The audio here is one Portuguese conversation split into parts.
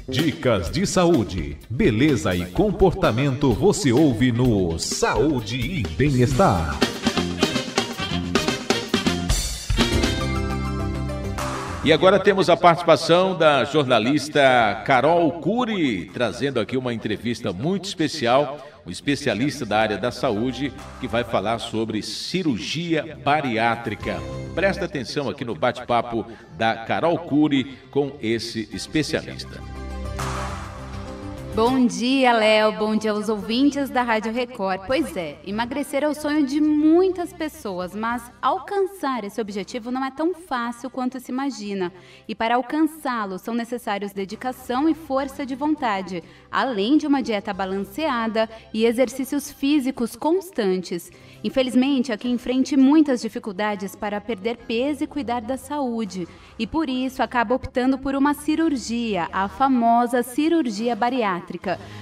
Dicas de saúde, beleza e comportamento você ouve no Saúde e Bem-Estar. E agora temos a participação da jornalista Carol Cury, trazendo aqui uma entrevista muito especial, um especialista da área da saúde, que vai falar sobre cirurgia bariátrica. Presta atenção aqui no bate-papo da Carol Cury com esse especialista. Bom dia, Léo. Bom dia aos ouvintes da Rádio Record. Pois é, emagrecer é o sonho de muitas pessoas, mas alcançar esse objetivo não é tão fácil quanto se imagina. E para alcançá-lo são necessários dedicação e força de vontade, além de uma dieta balanceada e exercícios físicos constantes. Infelizmente, aqui enfrente muitas dificuldades para perder peso e cuidar da saúde. E por isso acaba optando por uma cirurgia, a famosa cirurgia bariátrica.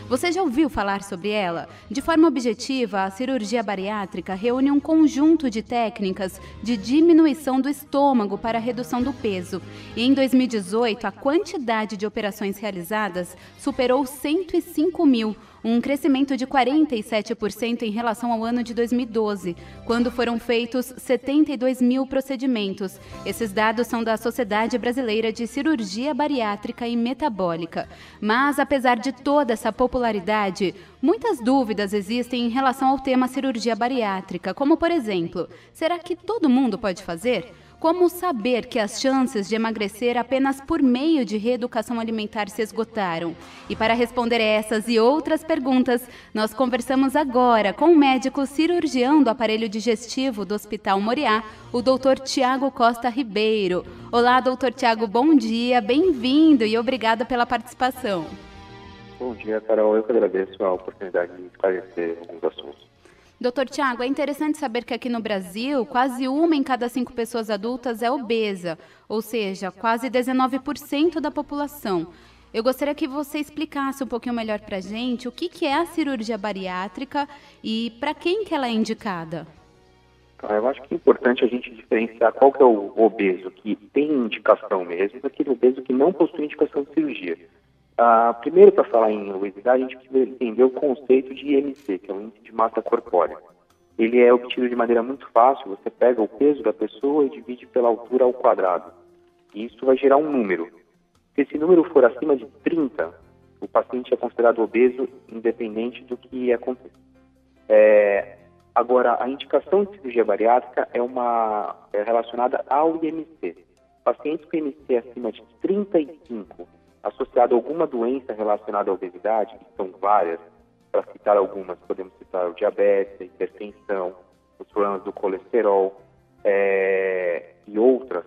Você já ouviu falar sobre ela? De forma objetiva, a cirurgia bariátrica reúne um conjunto de técnicas de diminuição do estômago para a redução do peso. E em 2018, a quantidade de operações realizadas superou 105 mil, um crescimento de 47% em relação ao ano de 2012, quando foram feitos 72 mil procedimentos. Esses dados são da Sociedade Brasileira de Cirurgia Bariátrica e Metabólica. Mas, apesar de toda essa popularidade, muitas dúvidas existem em relação ao tema cirurgia bariátrica, como, por exemplo, será que todo mundo pode fazer? Como saber que as chances de emagrecer apenas por meio de reeducação alimentar se esgotaram? E para responder essas e outras perguntas, nós conversamos agora com o médico cirurgião do aparelho digestivo do Hospital Moriá, o Dr. Tiago Costa Ribeiro. Olá, Dr. Tiago, bom dia, bem-vindo e obrigada pela participação. Bom dia, Carol. Eu que agradeço a oportunidade de esclarecer alguns assuntos. Doutor Tiago, é interessante saber que aqui no Brasil, quase 1 em cada 5 pessoas adultas é obesa, ou seja, quase 19% da população. Eu gostaria que você explicasse um pouquinho melhor para a gente o que é a cirurgia bariátrica e para quem que ela é indicada. Eu acho que é importante a gente diferenciar qual que é o obeso que tem indicação mesmo daquele obeso que não possui indicação de cirurgia. Primeiro, para falar em obesidade, a gente precisa entender o conceito de IMC, que é o índice de massa corpórea. Ele é obtido de maneira muito fácil, você pega o peso da pessoa e divide pela altura ao quadrado. E isso vai gerar um número. Se esse número for acima de 30, o paciente é considerado obeso, independente do que aconteça. Agora, a indicação de cirurgia bariátrica é relacionada ao IMC. Pacientes com IMC acima de 35, associado a alguma doença relacionada à obesidade, que são várias, para citar algumas, podemos citar o diabetes, a hipertensão, os problemas do colesterol e outras.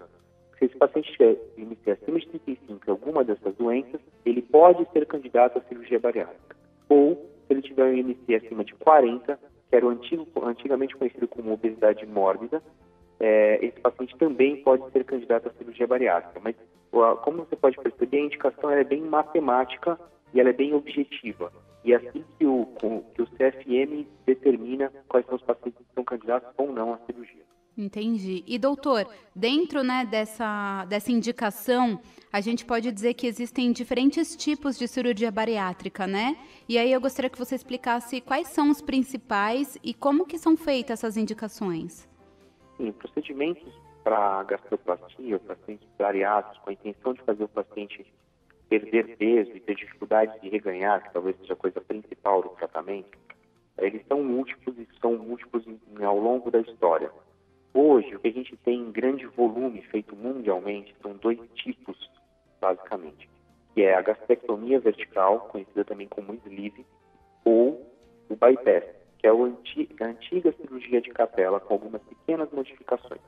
Se esse paciente tiver IMC acima de 35 e alguma dessas doenças, ele pode ser candidato à cirurgia bariátrica. Ou, se ele tiver um IMC acima de 40, que era antigamente conhecido como obesidade mórbida, esse paciente também pode ser candidato à cirurgia bariátrica. Mas, como você pode perceber, a indicação é bem matemática e ela é bem objetiva. E é assim que o CFM determina quais são os pacientes que são candidatos ou não à cirurgia. Entendi. E, doutor, dentro dessa indicação, a gente pode dizer que existem diferentes tipos de cirurgia bariátrica, né? E aí eu gostaria que você explicasse quais são os principais e como que são feitas essas indicações. Sim, procedimentos para gastroplastia, pacientes bariátricos, com a intenção de fazer o paciente perder peso e ter dificuldade de reganhar, que talvez seja a coisa principal do tratamento, eles são múltiplos e são múltiplos ao longo da história. Hoje, o que a gente tem em grande volume feito mundialmente são 2 tipos, basicamente, que é a gastrectomia vertical, conhecida também como sleeve, ou o bypass, que é a antiga cirurgia de capela com algumas pequenas modificações.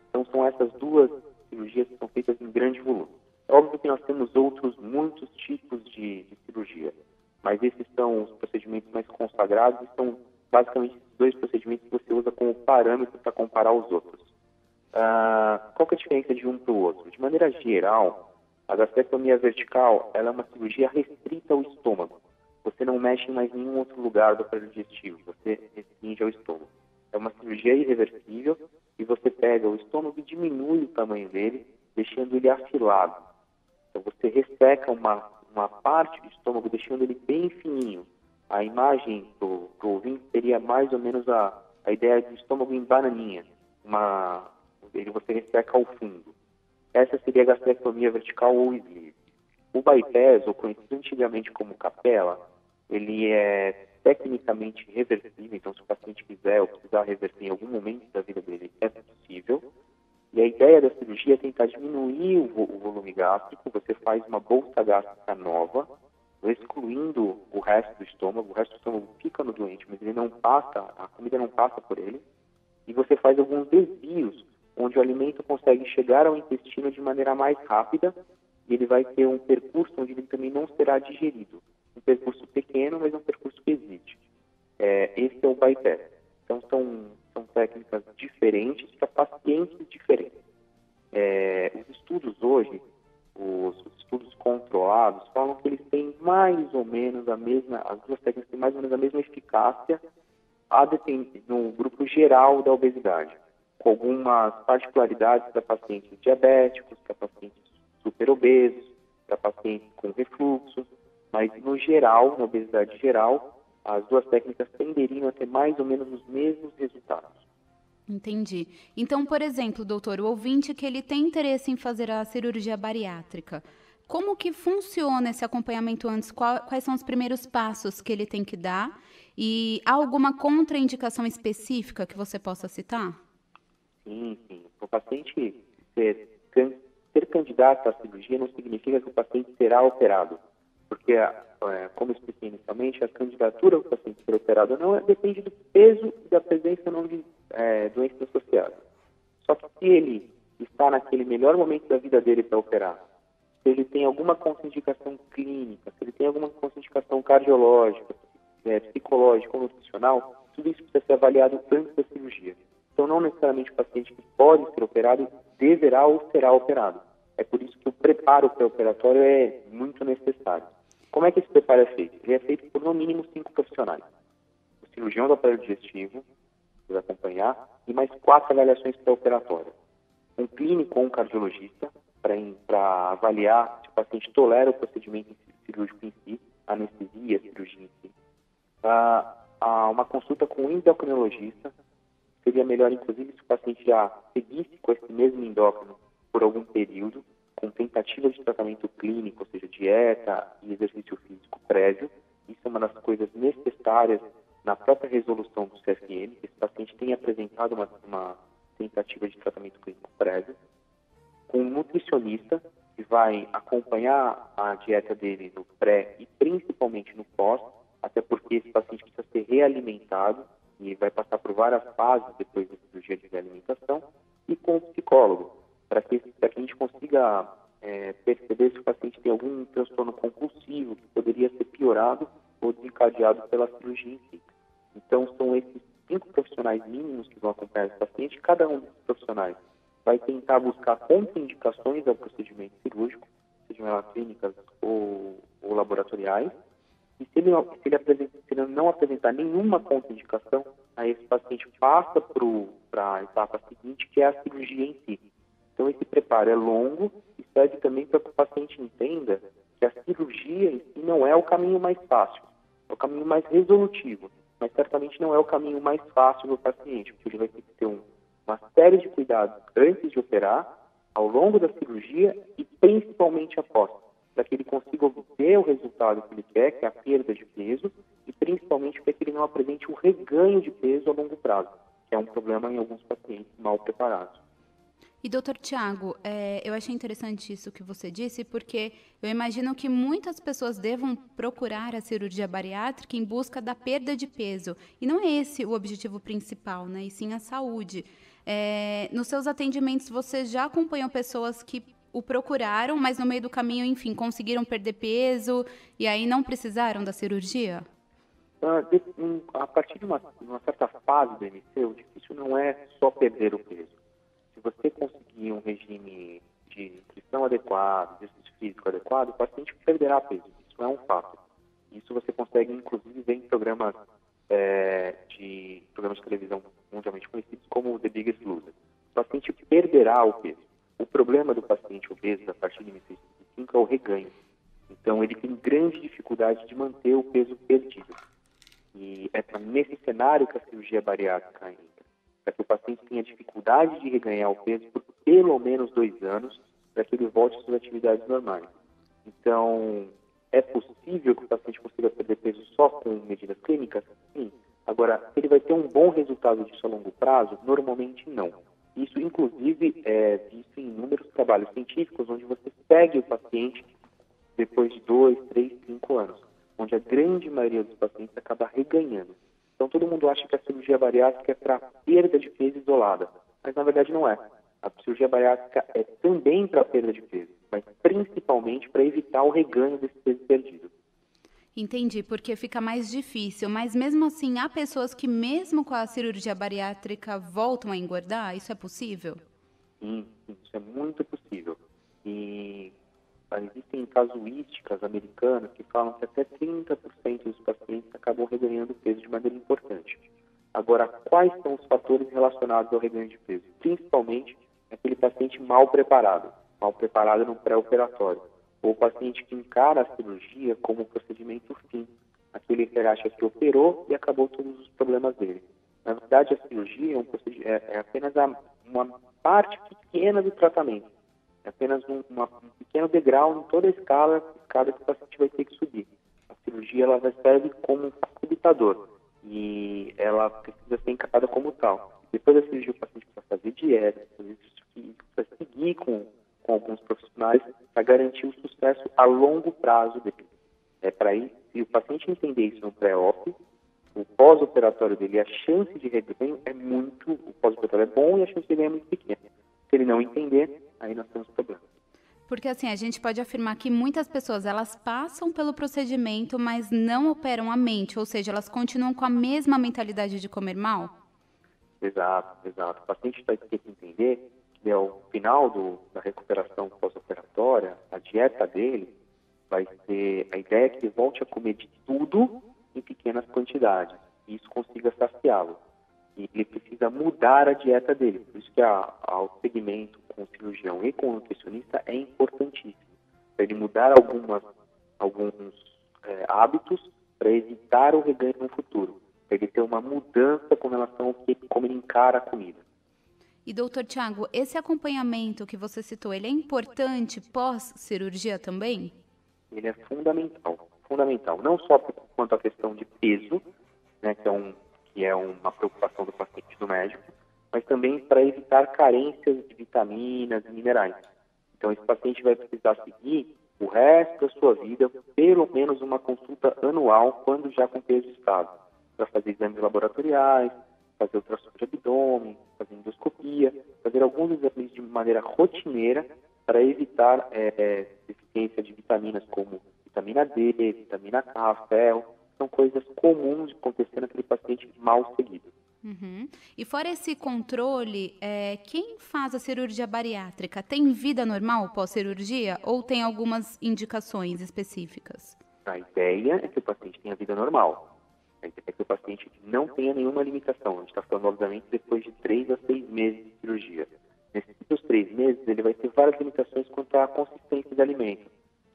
Então, são essas 2 cirurgias que são feitas em grande volume. É óbvio que nós temos muitos tipos de cirurgia, mas esses são os procedimentos mais consagrados e são basicamente esses 2 procedimentos que você usa como parâmetro para comparar os outros. Qual que é a diferença de um para o outro? De maneira geral, a gastrectomia vertical ela é uma cirurgia restrita ao estômago. Você não mexe em mais nenhum outro lugar do aparelho digestivo, você restringe ao estômago. É uma cirurgia irreversível e você pega o estômago e diminui o tamanho dele, deixando ele afilado. Então você resseca uma uma parte do estômago, deixando ele bem fininho. A imagem do ouvinte seria mais ou menos a ideia do estômago em bananinha. Você resseca ao fundo. Essa seria a gastrectomia vertical ou sleeve. O bypass, ou conhecido antigamente como capela, ele é tecnicamente reversível, então se o paciente quiser ou precisar reverter em algum momento da vida dele, é possível. E a ideia da cirurgia é tentar diminuir o volume gástrico. Você faz uma bolsa gástrica nova, excluindo o resto do estômago. O resto do estômago fica no doente, mas ele não passa, a comida não passa por ele. E você faz alguns desvios, onde o alimento consegue chegar ao intestino de maneira mais rápida, e ele vai ter um percurso onde ele também não será digerido. Um percurso pequeno, mas um percurso que existe. Esse é o bypass. Então, são técnicas diferentes para pacientes diferentes. Os estudos hoje, os estudos controlados, falam que eles têm mais ou menos as duas técnicas têm mais ou menos a mesma eficácia no grupo geral da obesidade, com algumas particularidades para pacientes diabéticos, para pacientes superobesos, para pacientes com refluxo, mas no geral, na obesidade geral, as duas técnicas tenderiam a ter mais ou menos os mesmos resultados. Entendi. Então, por exemplo, doutor, o ouvinte que ele tem interesse em fazer a cirurgia bariátrica, como que funciona esse acompanhamento antes? Quais são os primeiros passos que ele tem que dar? E há alguma contraindicação específica que você possa citar? Sim. O paciente ser candidato à cirurgia não significa que o paciente será operado. Porque, como eu expliquei inicialmente, a candidatura do paciente ser operado não depende do peso e da presença ou não de doenças associadas. Só que se ele está naquele melhor momento da vida dele para operar, se ele tem alguma contraindicação clínica, se ele tem alguma contraindicação cardiológica, psicológica ou nutricional, tudo isso precisa ser avaliado antes da cirurgia. Então, não necessariamente o paciente que pode ser operado deverá ou será operado. É por isso que o preparo pré-operatório é muito necessário. Como é que esse preparo é feito? Ele é feito por no mínimo 5 profissionais. O cirurgião do aparelho digestivo, que vai acompanhar, e mais 4 avaliações pré-operatórias. Um clínico ou um cardiologista, para avaliar se o paciente tolera o procedimento cirúrgico em si, a anestesia, a cirurgia em si. Uma consulta com um endocrinologista. Seria melhor, inclusive, se o paciente já seguisse com esse mesmo endócrino por algum período, com tentativa de tratamento clínico, ou seja, dieta e exercício físico prévio. Isso é uma das coisas necessárias na própria resolução do CFM, que esse paciente tenha apresentado uma tentativa de tratamento clínico prévio. Com um nutricionista, que vai acompanhar a dieta dele no pré e principalmente no pós, até porque esse paciente precisa ser realimentado e vai passar por várias fases depois da cirurgia de realimentação, e com o psicólogo, para que a gente consiga perceber se o paciente tem algum transtorno compulsivo que poderia ser piorado ou desencadeado pela cirurgia em si. Então, são esses 5 profissionais mínimos que vão acompanhar esse paciente. Cada um desses profissionais vai tentar buscar contraindicações ao procedimento cirúrgico, sejam elas clínicas ou laboratoriais, e se ele não apresentar nenhuma contraindicação, aí esse paciente passa para a etapa seguinte, que é a cirurgia em si. Então, esse preparo é longo e serve também para que o paciente entenda que a cirurgia em si não é o caminho mais fácil, é o caminho mais resolutivo, mas certamente não é o caminho mais fácil do paciente, porque ele vai ter que ter uma série de cuidados antes de operar, ao longo da cirurgia e principalmente após, para que ele consiga obter o resultado que ele quer, que é a perda de peso, e principalmente para que ele não apresente um reganho de peso a longo prazo, que é um problema em alguns pacientes mal preparados. E, doutor Tiago, eu achei interessante isso que você disse, porque eu imagino que muitas pessoas devam procurar a cirurgia bariátrica em busca da perda de peso. E não é esse o objetivo principal, né? E sim a saúde. Nos seus atendimentos, você já acompanhou pessoas que o procuraram, mas no meio do caminho, enfim, conseguiram perder peso e aí não precisaram da cirurgia? A partir de uma certa fase do MC, o difícil não é só perder o peso. Se você conseguir um regime de nutrição adequado, exercício físico adequado, o paciente perderá peso. Isso é um fato. Isso você consegue, inclusive, ver em programas de televisão mundialmente conhecidos como The Biggest Loser. O paciente perderá o peso. O problema do paciente obeso a partir de 65 é o reganho. Então, ele tem grande dificuldade de manter o peso perdido. E é nesse cenário que a cirurgia bariátrica entra, para que o paciente tenha dificuldade de reganhar o peso por pelo menos 2 anos, para que ele volte às suas atividades normais. Então, é possível que o paciente consiga perder peso só com medidas clínicas? Sim. Agora, se ele vai ter um bom resultado disso a longo prazo? Normalmente não. Isso, inclusive, é visto em inúmeros trabalhos científicos, onde você segue o paciente depois de 2, 3, 5 anos, onde a grande maioria dos pacientes acaba reganhando. Então, todo mundo acha que a cirurgia bariátrica é para perda de peso isolada, mas na verdade não é. A cirurgia bariátrica é também para perda de peso, mas principalmente para evitar o reganho desse peso perdido. Entendi, porque fica mais difícil, mas mesmo assim, há pessoas que mesmo com a cirurgia bariátrica voltam a engordar? Isso é possível? Sim, isso é muito possível. E existem casuísticas americanas que falam que até 30% dos pacientes acabam reganhando peso de maneira importante. Agora, quais são os fatores relacionados ao reganho de peso? Principalmente aquele paciente mal preparado no pré-operatório, ou o paciente que encara a cirurgia como um procedimento fim, aquele que acha que operou e acabou todos os problemas dele. Na verdade, a cirurgia é apenas uma parte pequena do tratamento. É apenas um pequeno degrau em toda a escada que o paciente vai ter que subir. A cirurgia ela serve como um facilitador e ela precisa ser encarada como tal. Depois da cirurgia, o paciente precisa fazer dieta, precisa seguir com alguns profissionais para garantir o sucesso a longo prazo dele. Para isso, se o paciente entender isso no pré-op, o pós-operatório dele, a chance de reganho o pós-operatório é bom e a chance de reganho é muito pequena. Se ele não entender, aí nós temos problemas. Porque assim, a gente pode afirmar que muitas pessoas, elas passam pelo procedimento, mas não operam a mente, ou seja, elas continuam com a mesma mentalidade de comer mal? Exato. O paciente vai ter que entender que ao final da recuperação pós-operatória, a dieta dele vai ser, a ideia é que ele volte a comer de tudo em pequenas quantidades, e isso consiga saciá-lo. E ele precisa mudar a dieta dele, por isso que o segmento com o cirurgião e com o nutricionista é importantíssimo, para ele mudar alguns hábitos para evitar o reganho no futuro, para ele ter uma mudança com relação ao como ele encara a comida. E, doutor Tiago, esse acompanhamento que você citou, ele é importante pós-cirurgia também? Ele é fundamental, não só quanto à questão de peso, né, que é uma preocupação do paciente e do médico, mas também para evitar carências de vitaminas e minerais. Então, esse paciente vai precisar seguir o resto da sua vida, pelo menos uma consulta anual, quando já com peso estável, para fazer exames laboratoriais, fazer ultrassom de abdômen, fazer endoscopia, fazer alguns exames de maneira rotineira para evitar deficiência de vitaminas como vitamina D, vitamina K, ferro. São coisas comuns de acontecer naquele paciente mal seguido. Uhum. E fora esse controle, quem faz a cirurgia bariátrica tem vida normal pós-cirurgia ou tem algumas indicações específicas? A ideia é que o paciente tenha vida normal. A ideia é que o paciente não tenha nenhuma limitação. A gente está falando, obviamente, depois de 3 a 6 meses de cirurgia. Nesses 3 meses, ele vai ter várias limitações quanto à consistência do alimento.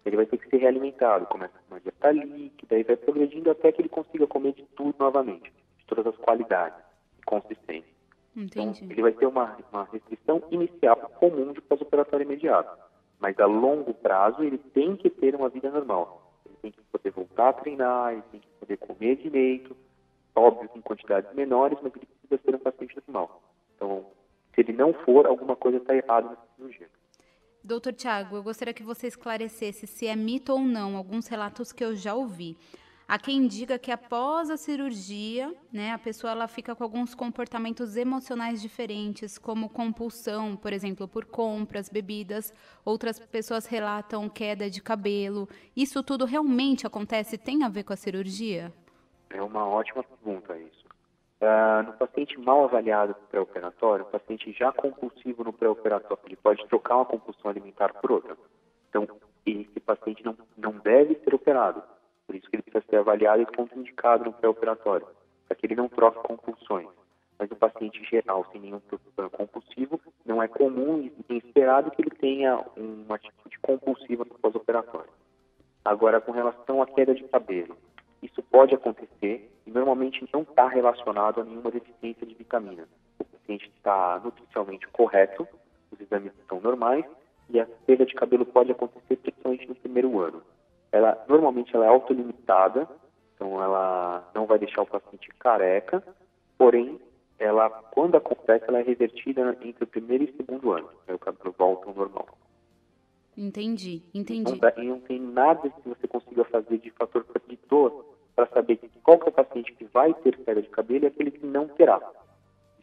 Ele vai ter que ser realimentado, começa com uma dieta líquida e vai progredindo até que ele consiga comer de tudo novamente, de todas as qualidades e consistência. Entendi. Então, ele vai ter uma restrição inicial comum de pós-operatório imediato, mas a longo prazo ele tem que ter uma vida normal. Ele tem que poder voltar a treinar, ele tem que poder comer direito, óbvio que em quantidades menores, mas ele precisa ser um paciente normal. Então, se ele não for, alguma coisa está errada nessa cirurgia. Doutor Tiago, eu gostaria que você esclarecesse se é mito ou não alguns relatos que eu já ouvi. Há quem diga que após a cirurgia, a pessoa ela fica com alguns comportamentos emocionais diferentes, como compulsão, por exemplo, por compras, bebidas. Outras pessoas relatam queda de cabelo. Isso tudo realmente acontece? Tem a ver com a cirurgia? É uma ótima pergunta isso. No paciente mal avaliado no pré-operatório, o paciente já compulsivo no pré-operatório, ele pode trocar uma compulsão alimentar por outra. Então, esse paciente não deve ser operado. Por isso que ele precisa ser avaliado e contraindicado no pré-operatório, para que ele não troque compulsões. Mas o paciente geral, sem nenhum problema compulsivo, não é comum e esperado que ele tenha uma atitude compulsiva no pós-operatório. Agora, com relação à queda de cabelo, isso pode acontecer e normalmente não está relacionado a nenhuma deficiência de vitamina. O paciente está nutricionalmente correto, os exames estão normais e a perda de cabelo pode acontecer principalmente no primeiro ano. Normalmente ela é autolimitada, então ela não vai deixar o paciente careca, porém, quando acontece, ela é revertida entre o primeiro e o segundo ano. Aí o cabelo volta ao normal. Entendi. Não tem nada que você consiga fazer de fator preditor para saber qual que é o paciente que vai ter queda de cabelo e aquele que não terá.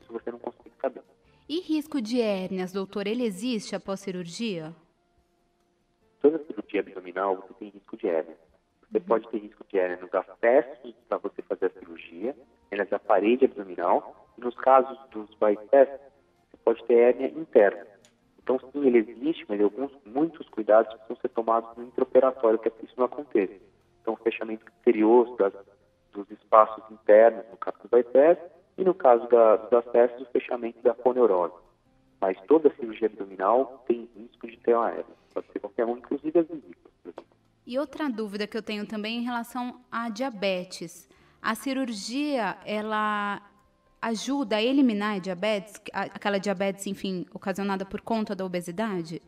Isso você não consegue saber. E risco de hérnias, doutor, ele existe após cirurgia? Toda cirurgia abdominal você tem risco de hérnia. Você pode ter risco de hérnia nos acessos para você fazer a cirurgia, hérnia da parede abdominal, e nos casos dos bypass, você pode ter hérnia interna. Então, sim, ele existe, mas muitos cuidados precisam ser tomados no intraoperatório para que isso não aconteça. Então, o fechamento misterioso dos espaços internos, no caso do bypass, e no caso dos acessos, o fechamento da aponeurose. Mas toda cirurgia abdominal tem risco de ter uma hérnia. Pode ser qualquer um, inclusive as vesículas. E outra dúvida que eu tenho também em relação à diabetes. A cirurgia, ela ajuda a eliminar a diabetes, aquela diabetes, enfim, ocasionada por conta da obesidade?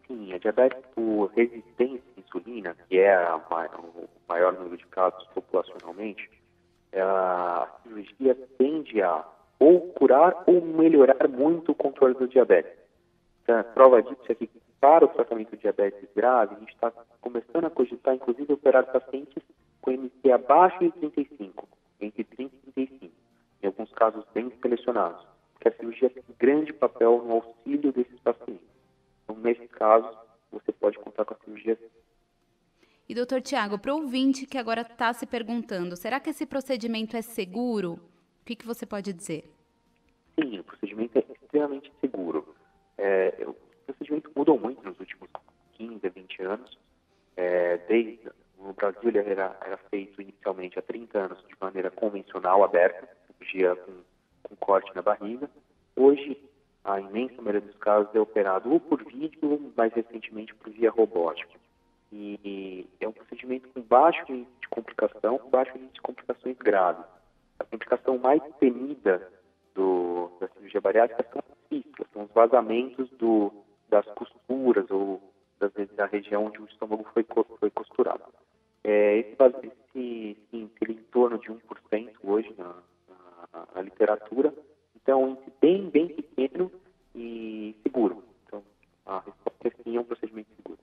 Sim, a diabetes por resistência à insulina, que é o maior número de casos populacionalmente, a cirurgia tende a ou curar ou melhorar muito o controle do diabetes. Então, a prova disso é que para o tratamento de diabetes grave, a gente está começando a cogitar, inclusive, operar pacientes com IMC abaixo de 35, entre 30 e 35, em alguns casos bem selecionados, porque a cirurgia tem grande papel no auxílio desses pacientes. Então, nesse caso, você pode contar com a cirurgia. E, doutor Tiago, para o ouvinte que agora está se perguntando, será que esse procedimento é seguro? O que você pode dizer? Sim, o procedimento é extremamente seguro. O procedimento mudou muito nos últimos 15 a 20 anos. No Brasil, ele era feito inicialmente há 30 anos de maneira convencional, aberta, cirurgia com corte na barriga. Hoje, a imensa maioria dos casos é operado ou por vídeo, ou mais recentemente por via robótica. E é um procedimento com baixo índice de complicação, com baixo índice de complicações graves. A complicação mais temida da cirurgia bariátrica são as fístulas, são os vazamentos das costuras ou das vezes da região onde o estômago foi costurado. Esse índice ele é em torno de 1% hoje na literatura, então é um índice bem, bem pequeno e seguro. Então, a resposta é sim, é um procedimento seguro.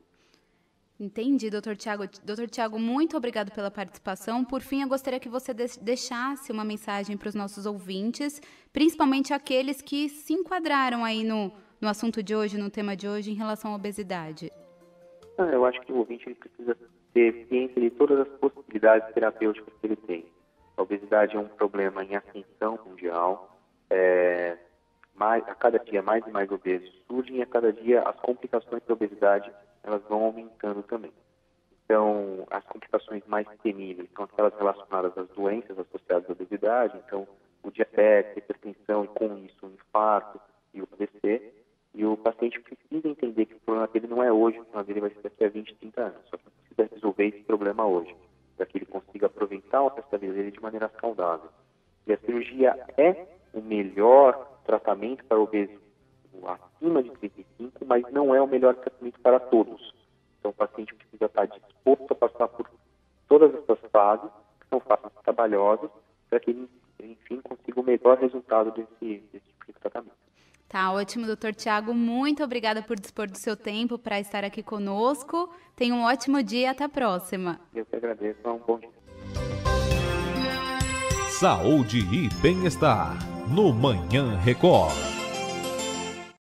Entendi, doutor Tiago. Doutor Tiago, muito obrigado pela participação. Por fim, eu gostaria que você deixasse uma mensagem para os nossos ouvintes, principalmente aqueles que se enquadraram aí no assunto de hoje, no tema de hoje, em relação à obesidade. Eu acho que o ouvinte ele precisa ter ciência de todas as possibilidades terapêuticas que ele tem. A obesidade é um problema em ascensão mundial. A cada dia mais e mais obesos surgem e a cada dia as complicações da obesidade elas vão aumentando também. Então, as complicações mais temíveis são aquelas relacionadas às doenças associadas à obesidade, então o diabetes, a hipertensão e com isso o infarto e o AVC. E o paciente precisa entender que o problema dele não é hoje, o problema dele vai ser daqui a 20, 30 anos. Só que precisa resolver esse problema hoje, para que ele consiga aproveitar o resto da vida dele de maneira saudável. E a cirurgia é o melhor tratamento para obeso acima de 35, mas não é o melhor tratamento para todos. Então o paciente precisa estar disposto a passar por todas essas fases, que são fases trabalhosas, para que ele, enfim, consiga o melhor resultado desse tipo de tratamento. Tá ótimo, doutor Tiago. Muito obrigada por dispor do seu tempo para estar aqui conosco. Tenha um ótimo dia e até a próxima. Eu que agradeço. Um bom dia. Saúde e bem-estar no Manhã Record.